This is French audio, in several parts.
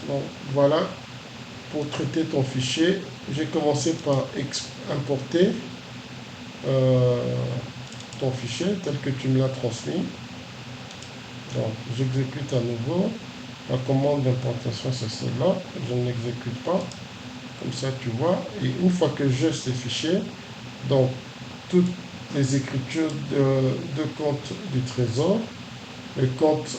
Donc voilà, pour traiter ton fichier, j'ai commencé par importer euh, ton fichier tel que tu me l'as transmis. Donc j'exécute à nouveau. La commande d'importation, c'est celle-là. Je ne l'exécute pas. Comme ça, tu vois. Et une fois que j'ai ces fichiers, donc toutes les écritures de compte du trésor, le compte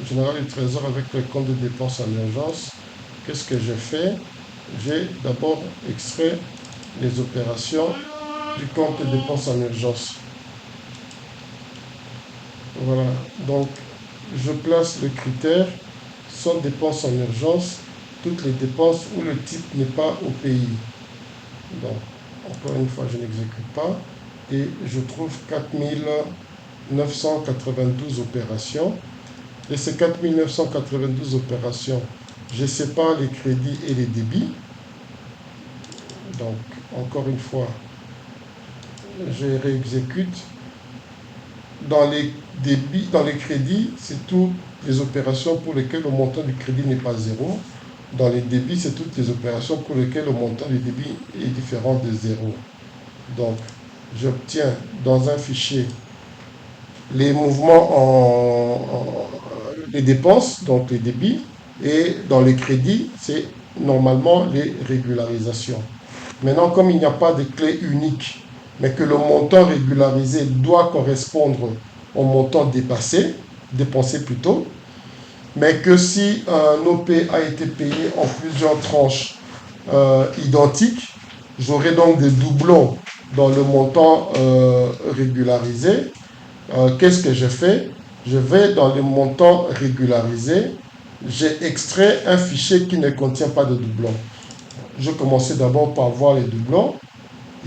général du trésor avec le compte de dépenses en urgence, qu'est-ce que j'ai fait? J'ai d'abord extrait les opérations du compte de dépenses en urgence. Voilà, donc je place le critère sans dépenses en urgence, toutes les dépenses où le type n'est pas au pays. Donc, encore une fois, je n'exécute pas et je trouve 4992 opérations. Et ces 4992 opérations, je sépare les crédits et les débits. Donc, encore une fois, je réexécute. Dans les débits, dans les crédits, c'est toutes les opérations pour lesquelles le montant du crédit n'est pas zéro. Dans les débits, c'est toutes les opérations pour lesquelles le montant du débit est différent de zéro. Donc, j'obtiens dans un fichier les mouvements les dépenses, donc les débits, et dans les crédits, c'est normalement les régularisations. Maintenant, comme il n'y a pas de clé unique, mais que le montant régularisé doit correspondre au montant dépensé plutôt, mais que si un OP a été payé en plusieurs tranches identiques, j'aurai donc des doublons dans le montant régularisé. Qu'est-ce que je fais? Je vais dans le montant régularisé, j'ai extrait un fichier qui ne contient pas de doublons. Je commençais d'abord par voir les doublons.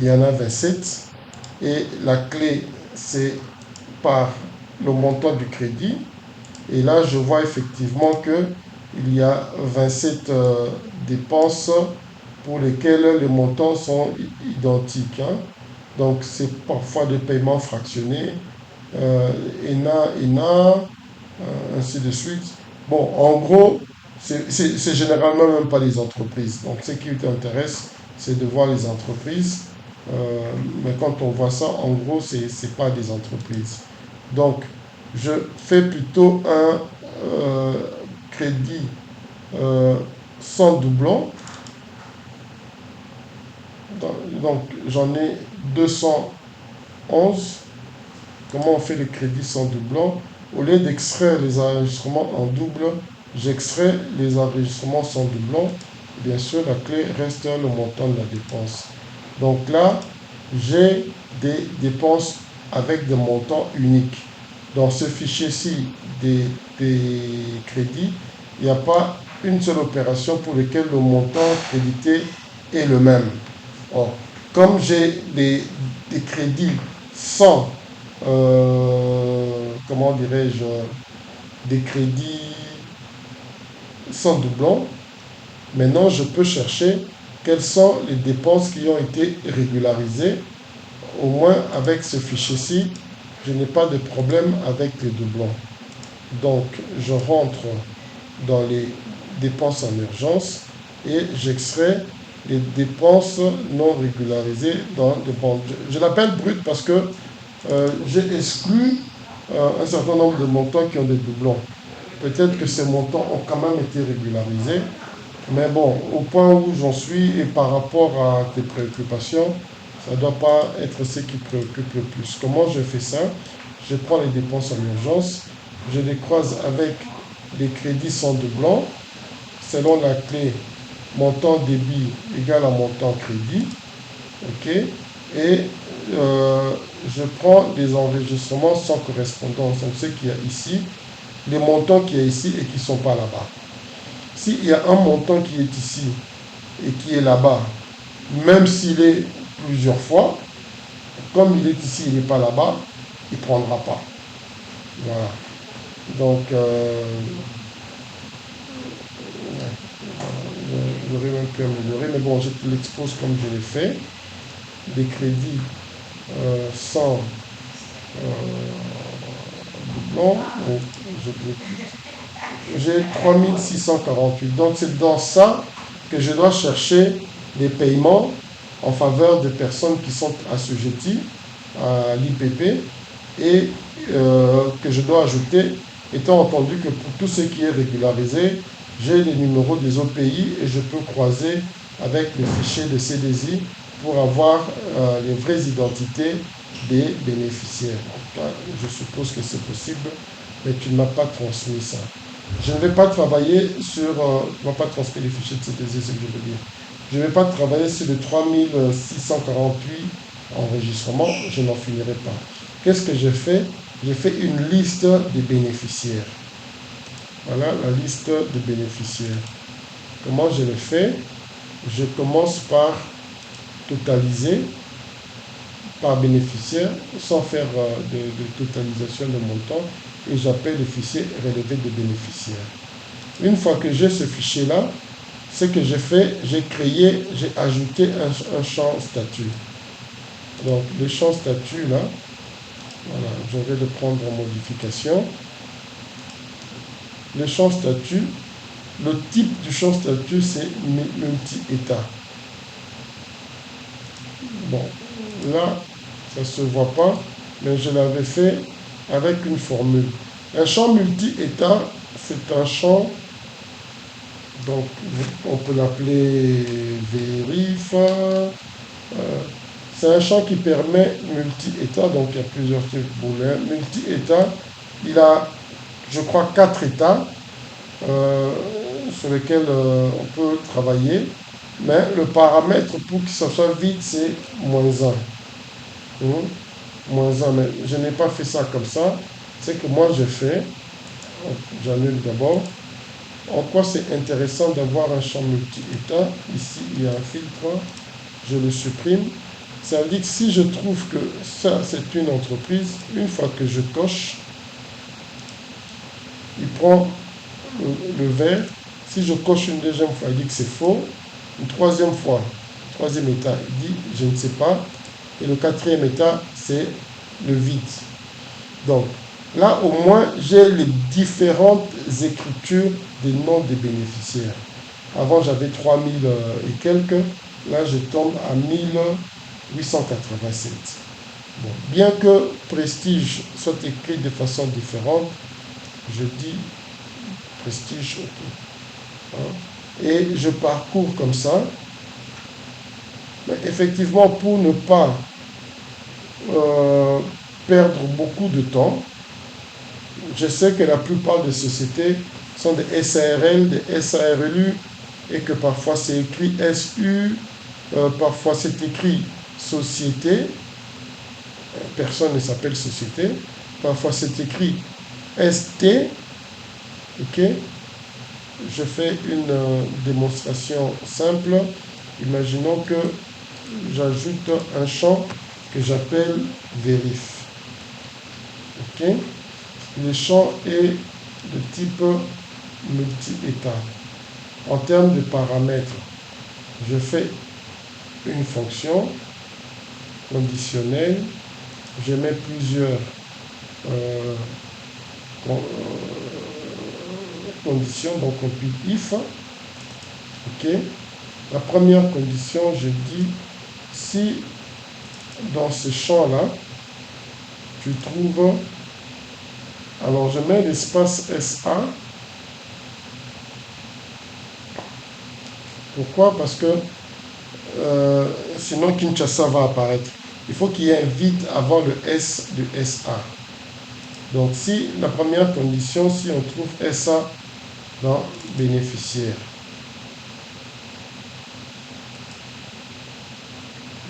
Il y en a 27. Et la clé, c'est par le montant du crédit. Et là, je vois effectivement qu'il y a 27 dépenses pour lesquelles les montants sont identiques, hein. Donc, c'est parfois des paiements fractionnés, ENA, ainsi de suite. Bon, en gros, c'est généralement même pas les entreprises. Donc, ce qui t'intéresse, c'est de voir les entreprises. Mais quand on voit ça, en gros, c'est pas des entreprises. Donc, je fais plutôt un crédit euh, sans doublon. Donc, j'en ai 211. Comment on fait le crédit sans doublon? Au lieu d'extraire les enregistrements en double, j'extrais les enregistrements sans doublon. Bien sûr, la clé reste le montant de la dépense. Donc là, j'ai des dépenses avec des montants uniques. Dans ce fichier-ci des crédits, il n'y a pas une seule opération pour laquelle le montant crédité est le même. Or, comme j'ai des crédits sans, comment dirais-je, des crédits sans doublon, maintenant je peux chercher quelles sont les dépenses qui ont été régularisées. Au moins avec ce fichier-ci, je n'ai pas de problème avec les doublons. Donc je rentre dans les dépenses en urgence et j'extrais les dépenses non régularisées dans le banque. Je l'appelle brut parce que j'ai exclu un certain nombre de montants qui ont des doublons. Peut-être que ces montants ont quand même été régularisés, mais bon, au point où j'en suis et par rapport à tes préoccupations, ça ne doit pas être ce qui préoccupe le plus. Comment je fais ça? Je prends les dépenses en urgence, je les croise avec les crédits sans doublon, selon la clé montant débit égal à montant crédit. OK? Et je prends des enregistrements sans correspondance. Donc ce qu'il y a ici, les montants qu'il y a ici et qui ne sont pas là-bas. S'il y a un montant qui est ici et qui est là-bas, même s'il est plusieurs fois, comme il est ici, il n'est pas là-bas, il ne prendra pas. Voilà. Donc, j'aurais même pu améliorer, mais bon, je te l'expose comme je l'ai fait. Des crédits sans doublon, donc je clique j'ai 3648. Donc c'est dans ça que je dois chercher des paiements en faveur des personnes qui sont assujetties à l'IPP et que je dois ajouter, étant entendu que pour tout ce qui est régularisé, j'ai les numéros des autres pays et je peux croiser avec le fichier de CDI pour avoir les vraies identités des bénéficiaires. En tout cas, je suppose que c'est possible, mais tu ne m'as pas transmis ça. Je ne vais pas travailler sur... tu ne m'as pas transmis les fichiers de CDI, c'est ce que je veux dire. Je ne vais pas travailler sur les 3648 enregistrements, je n'en finirai pas. Qu'est-ce que j'ai fait? J'ai fait une liste des bénéficiaires. Voilà la liste de bénéficiaires. Comment je le fais? Je commence par totaliser par bénéficiaire sans faire de totalisation de montant et j'appelle le fichier relevé de bénéficiaires. Une fois que j'ai ce fichier-là, ce que j'ai fait, j'ai ajouté un champ statut. Donc le champ statut là, voilà, je vais le prendre en modification. Le champ statut, le type du champ statut, c'est multi-état. Bon, là, ça ne se voit pas, mais je l'avais fait avec une formule. Un champ multi-état, c'est un champ, donc on peut l'appeler vérif. C'est un champ qui permet multi-état, donc il y a plusieurs types booléens. Multi-état, il a, je crois, 4 états sur lesquels on peut travailler, mais le paramètre pour que ça soit vide, c'est -1. -1, mais je n'ai pas fait ça comme ça. C'est que moi je fais, j'annule d'abord. En quoi c'est intéressant d'avoir un champ multi-état? Ici, il y a un filtre, je le supprime. Ça veut dire que si je trouve que ça, c'est une entreprise, une fois que je coche, il prend le vert. Si je coche une deuxième fois, il dit que c'est faux. Une troisième fois, troisième état, il dit je ne sais pas. Et le quatrième état, c'est le vide. Donc, là, au moins, j'ai les différentes écritures des noms des bénéficiaires. Avant, j'avais 3000 et quelques. Là, je tombe à 1887. Bon, bien que Prestige soit écrit de façon différente, je dis Prestige, ok. Hein? Et je parcours comme ça. Mais effectivement, pour ne pas perdre beaucoup de temps, je sais que la plupart des sociétés sont des SARL, des SARLU, et que parfois c'est écrit SU, parfois c'est écrit société, personne ne s'appelle société, parfois c'est écrit ST, ok. Je fais une démonstration simple. Imaginons que j'ajoute un champ que j'appelle vérif. Ok. Le champ est de type multi-état. En termes de paramètres, je fais une fonction conditionnelle. Je mets plusieurs conditions. Donc on peut if. Ok. La première condition, je dis si dans ce champ-là, tu trouves. Alors je mets l'espace SA. Pourquoi? Parce que sinon Kinshasa va apparaître. Il faut qu'il y ait un vide avant le S de SA. Donc si la première condition, si on trouve SA dans bénéficiaire.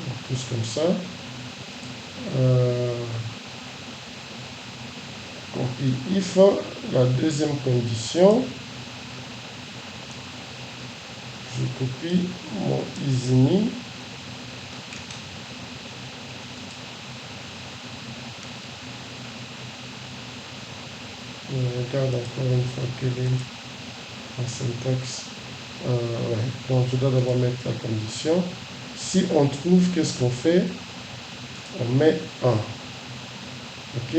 On pousse comme ça. Compile if, la deuxième condition. Je copie mon Izini. Je regarde encore une fois quelle est la syntaxe. Ouais. Donc je dois d'abord mettre la condition. Si on trouve, qu'est-ce qu'on fait? On met 1. Ok.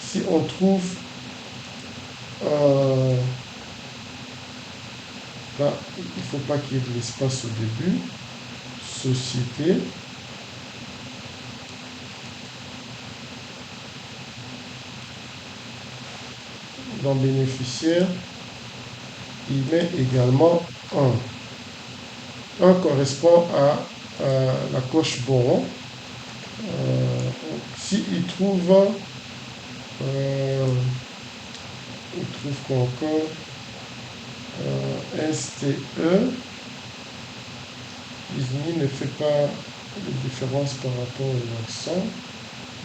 Si on trouve Euh, là, il ne faut pas qu'il y ait de l'espace au début. Société. Dans bénéficiaire, il met également 1. 1 correspond à la coche Boron. S'il trouve, il trouve quoi encore STE, Disney ne fait pas de différence par rapport aux accents.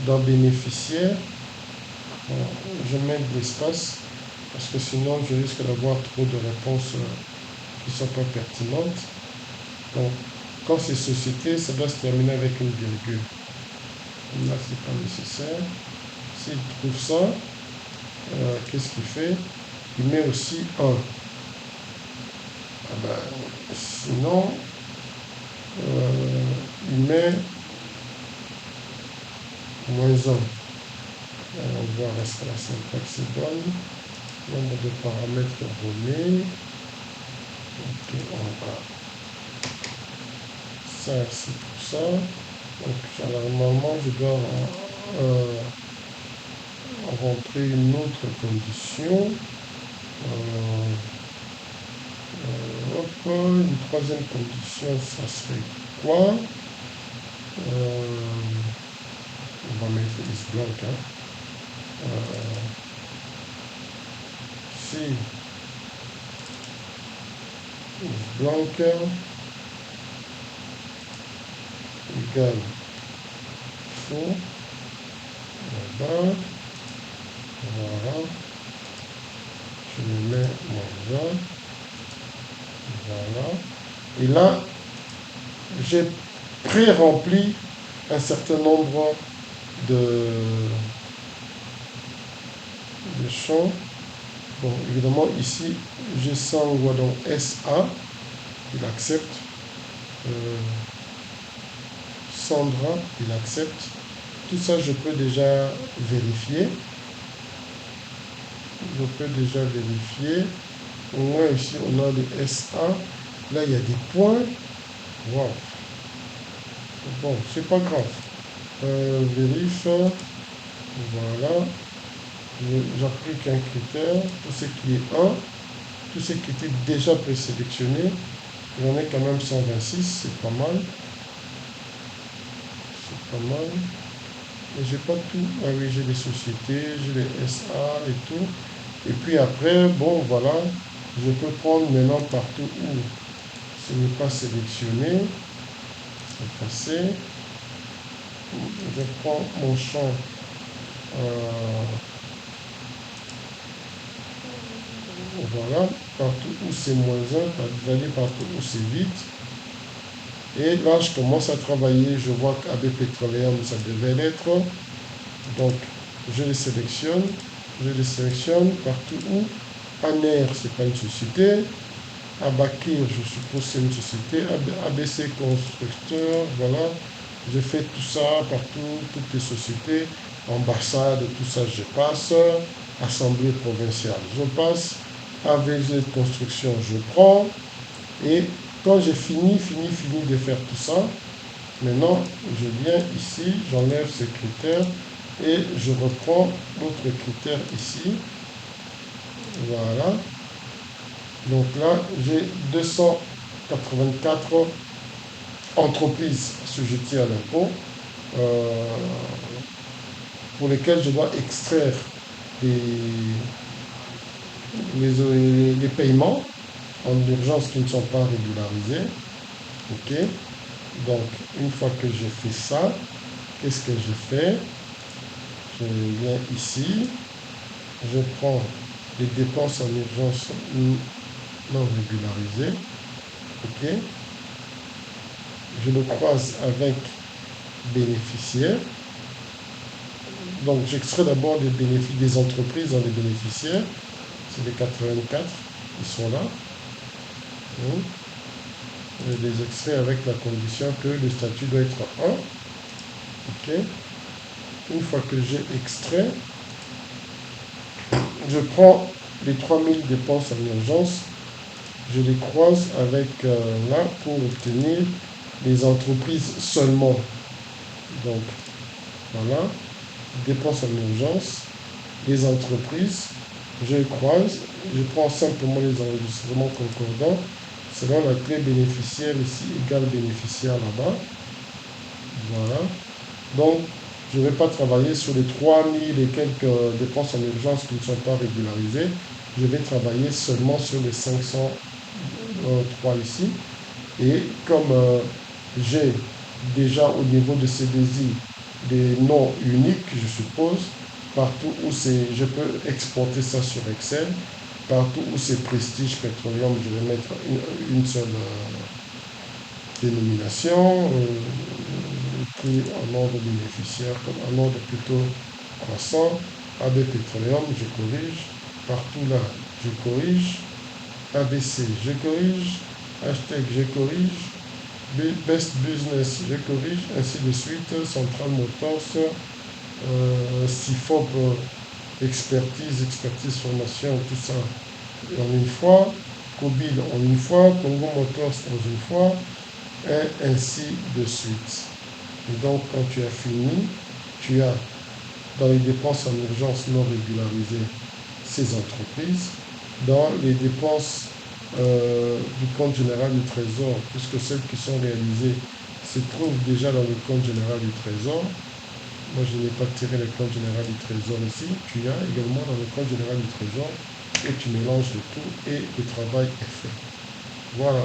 Dans bénéficiaire, je mets de l'espace parce que sinon je risque d'avoir trop de réponses qui ne sont pas pertinentes. Donc, quand c'est société, ça doit se terminer avec une virgule. Là, c'est pas nécessaire. S'il trouve ça, qu'est-ce qu'il fait? Il met aussi 1. Ah ben, sinon, il met -1. On va rester la syntaxe est bonne. Nombre de paramètres donnés. Ok, on va. Ça, c'est pour ça. Donc, alors, normalement, je dois rentrer une autre condition. Une troisième condition, ça serait quoi? On va mettre is blank. Si is blank égale faux, voilà. Je me mets -1. Voilà. Et là, j'ai pré-rempli un certain nombre de champs. Bon, évidemment, ici, j'ai ça, on voit dans SA, il accepte. Sandra, il accepte. Tout ça, je peux déjà vérifier. Je peux déjà vérifier. Au moins, ici, on a le SA. Là, il y a des points. Wow. Bon, c'est pas grave. Vérifie. Voilà. J'applique un critère. Tout ce qui est 1. Tout ce qui était déjà présélectionné. Il y en a quand même 126. C'est pas mal. C'est pas mal. Mais j'ai pas tout. Ah oui, j'ai les sociétés, j'ai les SA et tout. Et puis après, bon, voilà. Je peux prendre maintenant partout où ce n'est pas sélectionné. C'est passé. Je prends mon champ. Voilà. Partout où c'est -1, vous allez partout où c'est vide. Et là, je commence à travailler. Je vois qu'AB Petroleum, ça devait l'être. Donc, je les sélectionne. Je les sélectionne partout où ANER, ce n'est pas une société. Abakir, je suppose c'est une société. ABC Constructeur, voilà. Je fais tout ça partout, toutes les sociétés. Ambassade, tout ça, je passe. Assemblée provinciale, je passe. AVG Construction, je prends. Et quand j'ai fini de faire tout ça, maintenant, je viens ici, j'enlève ce critère et je reprends l'autre critère ici. Voilà. Donc là, j'ai 284 entreprises assujetties à l'impôt pour lesquelles je dois extraire les paiements en urgence qui ne sont pas régularisés. OK. Donc, une fois que j'ai fait ça, qu'est-ce que je fais? Je viens ici, je prends les dépenses en urgence non régularisées. OK. Je le croise avec bénéficiaires. Donc, j'extrais d'abord les bénéfices des entreprises dans les bénéficiaires. C'est les 84, ils sont là. Je les extrais avec la condition que le statut doit être 1. OK. Une fois que j'ai extrait, je prends les 3000 dépenses en urgence, je les croise avec là pour obtenir les entreprises seulement. Donc, voilà, dépenses en urgence, les entreprises, je croise, je prends simplement les enregistrements concordants selon la clé bénéficiaire ici égale bénéficiaire là-bas. Voilà. Donc, je ne vais pas travailler sur les 3000 et quelques dépenses en urgence qui ne sont pas régularisées. Je vais travailler seulement sur les 503 ici. Et comme j'ai déjà au niveau de ces désirs des noms uniques, je suppose, partout où c'est, je peux exporter ça sur Excel. Partout où c'est Prestige Petroleum, je vais mettre une seule dénomination, pris en ordre bénéficiaire, comme en ordre plutôt croissant. AB Petroleum, je corrige. Partout là, je corrige. ABC, je corrige. Hashtag, je corrige. Best Business, je corrige. Ainsi de suite. Central Motors, CIFOP, expertise, formation, tout ça en une fois. Kobil en une fois. Congo Motors en une fois. Et ainsi de suite. Et donc, quand tu as fini, tu as dans les dépenses en urgence non régularisées ces entreprises, dans les dépenses du compte général du Trésor, puisque celles qui sont réalisées se trouvent déjà dans le compte général du Trésor. Moi, je n'ai pas tiré le compte général du Trésor ici. Tu as également dans le compte général du Trésor et tu mélanges le tout et le travail est fait. Voilà.